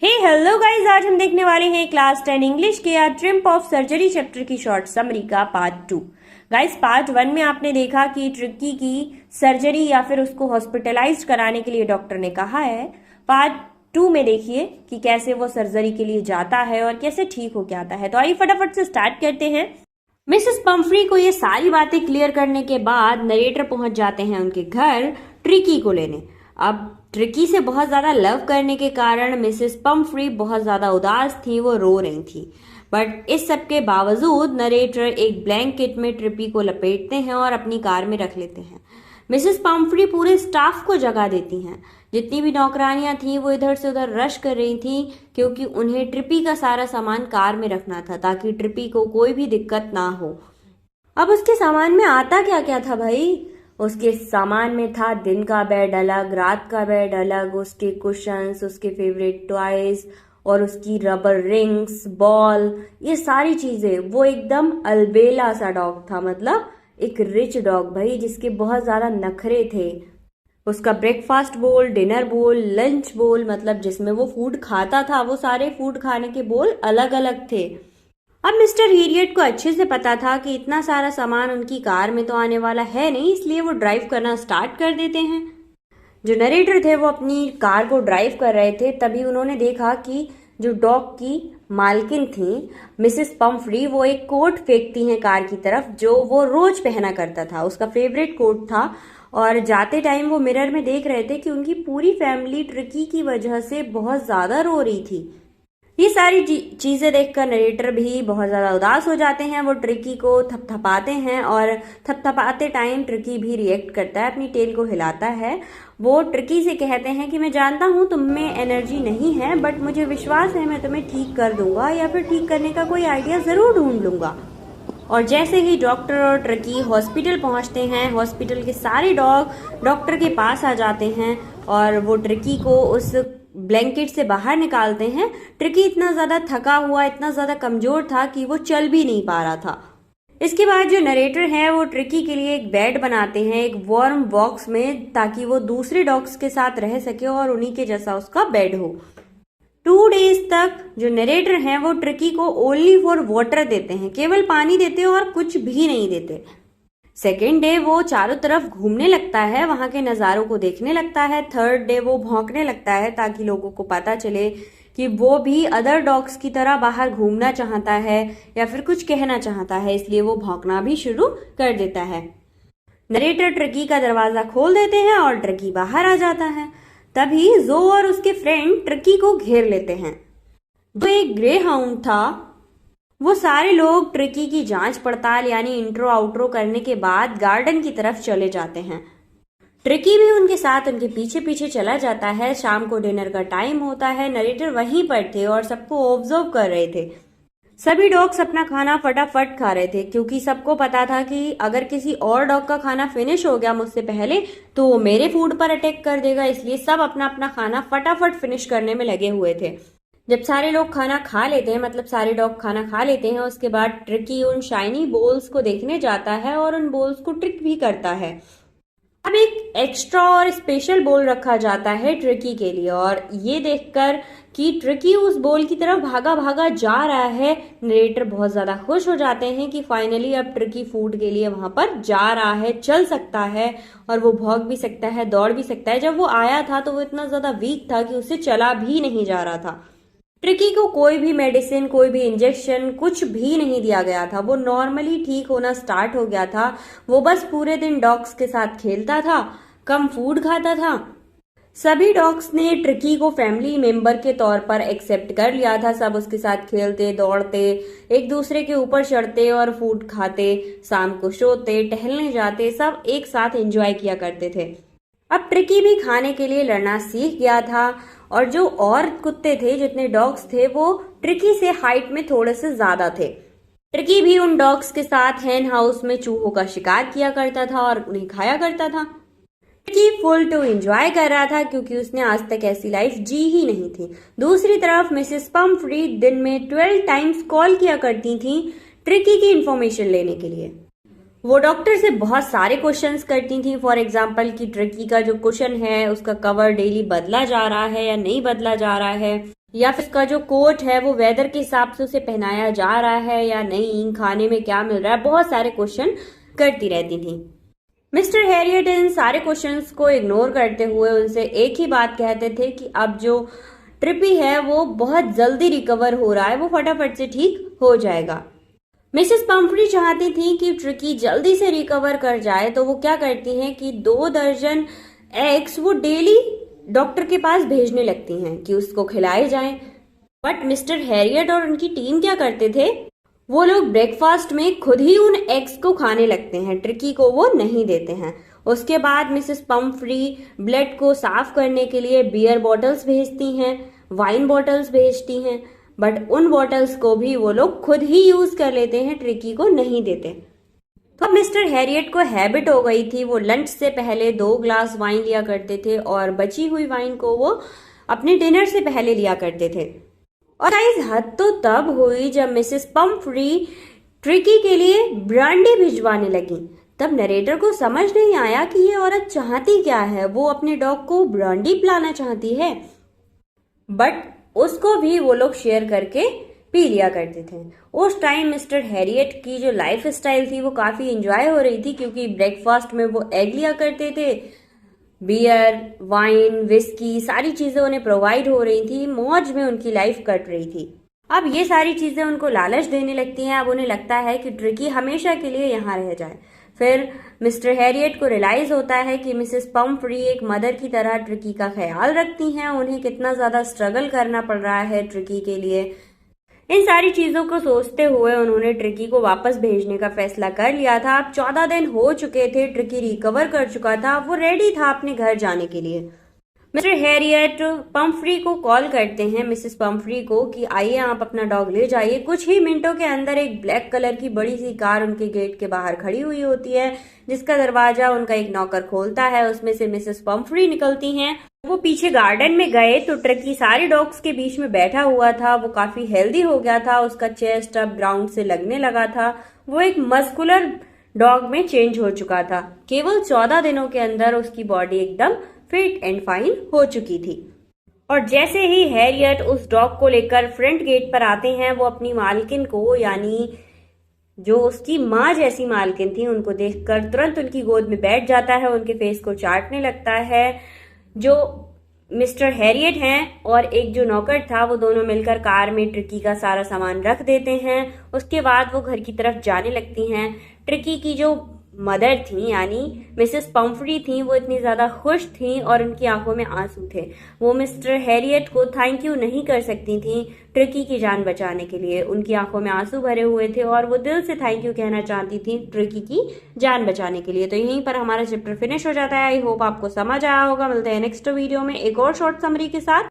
Hello guys, आज हम देखने वाले हैं क्लास 10 इंग्लिश के ट्रिम्प ऑफ सर्जरी चैप्टर की शॉर्ट समरी का पार्ट 2। गाइस, पार्ट 1 में आपने देखा कि ट्रिकी की सर्जरी या फिर उसको हॉस्पिटलाइज्ड कराने के लिए डॉक्टर ने कहा है। पार्ट 2 में देखिए कि कैसे वो सर्जरी के लिए जाता है और कैसे ठीक होके आता है। तो आइए फटाफट से स्टार्ट करते हैं। मिसेस पम्फ्री को ये सारी बातें क्लियर करने के बाद नरेटर पहुंच जाते हैं उनके घर ट्रिकी को लेने। अब ट्रिकी से बहुत ज्यादा लव करने के कारण मिसेस पम्फ्री बहुत ज्यादा उदास थी, वो रो रही थी। बट इस सब के बावजूद नरेटर एक ब्लैंकेट में ट्रिकी को लपेटते हैं और अपनी कार में रख लेते हैं। मिसेस पम्फ्री पूरे स्टाफ को जगा देती हैं। जितनी भी नौकरानियां थी वो इधर से उधर रश कर रही थी, क्योंकि उन्हें ट्रिपी का सारा सामान कार में रखना था ताकि ट्रिपी को कोई भी दिक्कत ना हो। अब उसके सामान में आता क्या क्या था भाई? उसके सामान में था दिन का बेड अलग, रात का बेड अलग, उसके कुशंस, उसके फेवरेट टॉयज और उसकी रबर रिंग्स, बॉल, ये सारी चीजें। वो एकदम अलबेला सा डॉग था, मतलब एक रिच डॉग भाई, जिसके बहुत ज्यादा नखरे थे। उसका ब्रेकफास्ट बोल, डिनर बोल, लंच बोल, मतलब जिसमें वो फूड खाता था, वो सारे फूड खाने के बोल अलग अलग थे। अब मिस्टर हीरियट को अच्छे से पता था कि इतना सारा सामान उनकी कार में तो आने वाला है नहीं, इसलिए वो ड्राइव करना स्टार्ट कर देते हैं। जो नरेटर थे वो अपनी कार को ड्राइव कर रहे थे, तभी उन्होंने देखा कि जो डॉग की मालकिन थी मिसेस पम्फ्री, वो एक कोट फेंकती हैं कार की तरफ, जो वो रोज पहना करता था, उसका फेवरेट कोट था। और जाते टाइम वो मिरर में देख रहे थे कि उनकी पूरी फैमिली ट्रिकी की वजह से बहुत ज्यादा रो रही थी। ये सारी चीजें देखकर नरेटर भी बहुत ज्यादा उदास हो जाते हैं। वो ट्रिकी को थपथपाते हैं और थपथपाते टाइम ट्रिकी भी रिएक्ट करता है, अपनी टेल को हिलाता है। वो ट्रिकी से कहते हैं कि मैं जानता हूँ तुम में एनर्जी नहीं है, बट मुझे विश्वास है मैं तुम्हें ठीक कर दूंगा, या फिर ठीक करने का कोई आइडिया जरूर ढूंढ लूंगा। और जैसे ही डॉक्टर और ट्रिकी हॉस्पिटल पहुंचते हैं, हॉस्पिटल के सारे डॉग डॉक्टर के पास आ जाते हैं और वो ट्रिकी को उस ब्लैंकेट से बाहर निकालते हैं। ट्रिकी इतना ज्यादा थका हुआ, इतना ज्यादा कमजोर था कि वो चल भी नहीं पा रहा था। इसके बाद जो नरेटर है वो ट्रिकी के लिए एक बेड बनाते हैं, एक वार्म बॉक्स में, ताकि वो दूसरे डॉग्स के साथ रह सके और उन्हीं के जैसा उसका बेड हो। 2 डेज तक जो नरेटर हैं वो ट्रिकी को ओनली फॉर वाटर देते हैं, केवल पानी देते हैं और कुछ भी नहीं देते। सेकेंड डे वो चारों तरफ घूमने लगता है, वहां के नज़ारों को देखने लगता है। थर्ड डे वो भौंकने लगता है ताकि लोगों को पता चले कि वो भी अदर डॉग्स की तरह बाहर घूमना चाहता है या फिर कुछ कहना चाहता है, इसलिए वो भौंकना भी शुरू कर देता है। नरेटर ट्रिकी का दरवाजा खोल देते हैं और ट्रिकी बाहर आ जाता है। तभी जो और उसके फ्रेंड ट्रिकी को घेर लेते हैं। जो एक ग्रे हाउंड था, वो सारे लोग ट्रिकी की जांच पड़ताल यानी इंट्रो आउट्रो करने के बाद गार्डन की तरफ चले जाते हैं। ट्रिकी भी उनके साथ उनके पीछे पीछे चला जाता है। शाम को डिनर का टाइम होता है। नरेटर वहीं पर थे और सबको ऑब्जर्व कर रहे थे। सभी डॉग्स अपना खाना फटाफट खा रहे थे, क्योंकि सबको पता था कि अगर किसी और डॉग का खाना फिनिश हो गया मुझसे पहले तो वो मेरे फूड पर अटैक कर देगा, इसलिए सब अपना अपना खाना फटाफट फिनिश करने में लगे हुए थे। जब सारे लोग खाना खा लेते हैं, मतलब सारे डॉग खाना खा लेते हैं, उसके बाद ट्रिकी उन शाइनी बोल्स को देखने जाता है और उन बोल्स को ट्रिक भी करता है। अब एक एक्स्ट्रा और स्पेशल बोल रखा जाता है ट्रिकी के लिए, और ये देखकर कि ट्रिकी उस बोल की तरफ भागा भागा जा रहा है, नरेटर बहुत ज्यादा खुश हो जाते हैं कि फाइनली अब ट्रिकी फूड के लिए वहां पर जा रहा है, चल सकता है और वो भाग भी सकता है, दौड़ भी सकता है। जब वो आया था तो वो इतना ज्यादा वीक था कि उसे चला भी नहीं जा रहा था। ट्रिकी को कोई भी मेडिसिन, कोई भी इंजेक्शन, कुछ भी नहीं दिया गया था। वो नॉर्मली ठीक होना स्टार्ट हो गया था। वो बस पूरे दिन डॉग्स के साथ खेलता था, कम फूड खाता था। सभी डॉग्स ने ट्रिकी को फैमिली मेंबर के तौर पर एक्सेप्ट कर लिया था। सब उसके साथ खेलते, दौड़ते, एक दूसरे के ऊपर चढ़ते और फूड खाते, शाम को सोते, टहलने जाते, सब एक साथ एंजॉय किया करते थे। अब ट्रिकी भी खाने के लिए लड़ना सीख गया था, और जो और कुत्ते थे, जितने डॉग्स थे, वो ट्रिकी से हाइट में थोड़े से ज्यादा थे। ट्रिकी भी उन डॉग्स के साथ हैन हाउस में चूहों का शिकार किया करता था और उन्हें खाया करता था। ट्रिकी फुल टू एंजॉय कर रहा था, क्योंकि उसने आज तक ऐसी लाइफ जी ही नहीं थी। दूसरी तरफ मिसेस पम्फ्री दिन में 12 टाइम्स कॉल किया करती थी ट्रिकी की इंफॉर्मेशन लेने के लिए। वो डॉक्टर से बहुत सारे क्वेश्चंस करती थी। फॉर एग्जाम्पल कि ट्रिकी का जो कुशन है उसका कवर डेली बदला जा रहा है या नहीं बदला जा रहा है, या फिर इसका जो कोट है वो वेदर के हिसाब से उसे पहनाया जा रहा है या नहीं, खाने में क्या मिल रहा है, बहुत सारे क्वेश्चन करती रहती थी। मिस्टर हैरियट इन सारे क्वेश्चंस को इग्नोर करते हुए उनसे एक ही बात कहते थे कि अब जो ट्रिपी है वो बहुत जल्दी रिकवर हो रहा है, वो फटाफट से ठीक हो जाएगा। मिसेस पंफ्री चाहती थी कि ट्रिकी जल्दी से रिकवर कर जाए, तो वो क्या करती हैं कि 2 दर्जन एग्स वो डेली डॉक्टर के पास भेजने लगती हैं कि उसको खिलाए जाएं। बट मिस्टर हैरियट और उनकी टीम क्या करते थे, वो लोग ब्रेकफास्ट में खुद ही उन एग्स को खाने लगते हैं, ट्रिकी को वो नहीं देते हैं। उसके बाद मिसेस पंफ्री ब्लड को साफ करने के लिए बियर बॉटल्स भेजती हैं, वाइन बॉटल्स भेजती हैं, बट उन बॉटल्स को भी वो लोग खुद ही यूज कर लेते हैं, ट्रिकी को नहीं देते। तो मिस्टर हैरियट को हैबिट हो गई थी, वो लंच से पहले 2 ग्लास वाइन लिया करते थे और बची हुई वाइन को वो अपने डिनर से पहले लिया करते थे। और गाइस हद तो तब हुई जब मिसेस पंफ्री ट्रिकी के लिए ब्रांडी भिजवाने लगी। तब नरेटर को समझ नहीं आया कि ये औरत चाहती क्या है, वो अपने डॉग को ब्रांडी पिलाना चाहती है, बट उसको भी वो लोग शेयर करके पी लिया करते थे। उस टाइम मिस्टर हैरियट की जो लाइफ स्टाइल थी वो काफी एंजॉय हो रही थी, क्योंकि ब्रेकफास्ट में वो एग लिया करते थे, बियर, वाइन, विस्की, सारी चीजें उन्हें प्रोवाइड हो रही थी, मौज में उनकी लाइफ कट रही थी। अब ये सारी चीजें उनको लालच देने लगती हैं, अब उन्हें लगता है कि ट्रिकी हमेशा के लिए यहाँ रह जाए। फिर मिस्टर हैरियट को रियलाइज होता है कि मिसेस पंफ्री एक मदर की तरह ट्रिकी का ख्याल रखती हैं, उन्हें कितना ज्यादा स्ट्रगल करना पड़ रहा है ट्रिकी के लिए। इन सारी चीजों को सोचते हुए उन्होंने ट्रिकी को वापस भेजने का फैसला कर लिया था। अब 14 दिन हो चुके थे, ट्रिकी रिकवर कर चुका था, वो रेडी था अपने घर जाने के लिए। मिस्टर हैरियट पंफ्री को कॉल करते हैं, मिसेस पंफ्री को, कि आइए आप अपना डॉग ले जाइए। कुछ ही मिनटों के अंदर एक ब्लैक कलर की बड़ी सी कार उनके गेट के बाहर खड़ी हुई होती है, जिसका दरवाजा उनका एक नौकर खोलता है। उसमें से मिसेस पंफ्री निकलती हैं। वो पीछे गार्डन में गए तो ट्रिकी सारे डॉग्स के बीच में बैठा हुआ था। वो काफी हेल्दी हो गया था, उसका चेस्ट अब ग्राउंड से लगने लगा था, वो एक मस्कुलर डॉग में चेंज हो चुका था। केवल 14 दिनों के अंदर उसकी बॉडी एकदम फिट एंड फाइन हो चुकी थी। और जैसे ही हैरियट उस डॉग को लेकर फ्रंट गेट पर आते हैं, वो अपनी मालकिन को, यानी जो उसकी माँ जैसी मालकिन थी, उनको देखकर तुरंत उनकी गोद में बैठ जाता है, उनके फेस को चाटने लगता है। जो मिस्टर हैरियट हैं और एक जो नौकर था, वो दोनों मिलकर कार में ट्रिकी का सारा सामान रख देते हैं। उसके बाद वो घर की तरफ जाने लगती हैं। ट्रिकी की जो मदर थी यानी मिसेस पंफ्री थी, वो इतनी ज्यादा खुश थी और उनकी आंखों में आंसू थे। वो मिस्टर हैरियट को थैंक यू नहीं कर सकती थी ट्रिकी की जान बचाने के लिए, उनकी आंखों में आंसू भरे हुए थे और वो दिल से थैंक यू कहना चाहती थी ट्रिकी की जान बचाने के लिए। तो यहीं पर हमारा चैप्टर फिनिश हो जाता है। आई होप आपको समझ आया होगा। मिलते हैं नेक्स्ट वीडियो में एक और शॉर्ट समरी के साथ।